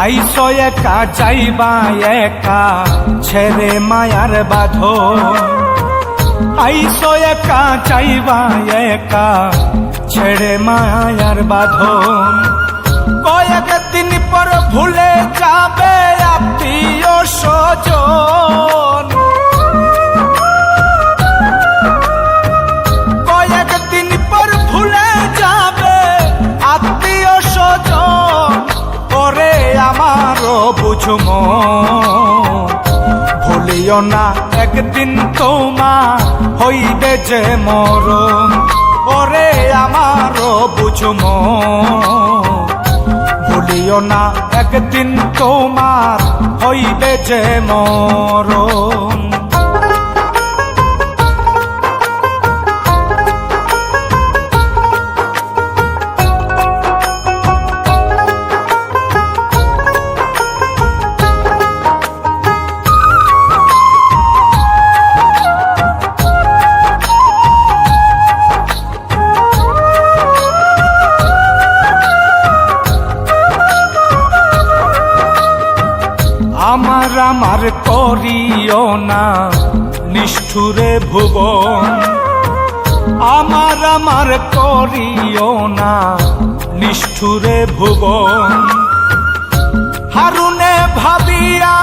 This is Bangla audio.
আইসো একা যাইবা একা ছেড়ে মায়ার বাঁধন। আইসো একা যাইবা একা ছেড়ে মায়ার বাঁধন। কয়েকদিন পর ভুলে যাবে আত্মীয় স্বজন। কয়েকদিন পর ভুলে যাবে আত্মীয় স্বজন। ওরে আমারও বুঝম ভুলিও না একদিন তোমার হইবে যে মরণ। ওরে আমারও বুঝম ভুলিও না একদিন তোমার হইবে যে মরণ। আমার করিও না নিষ্ঠুরে ভুবন। আমার করিও না নিষ্ঠুরে ভুবন। হারুনে ভাবিয়া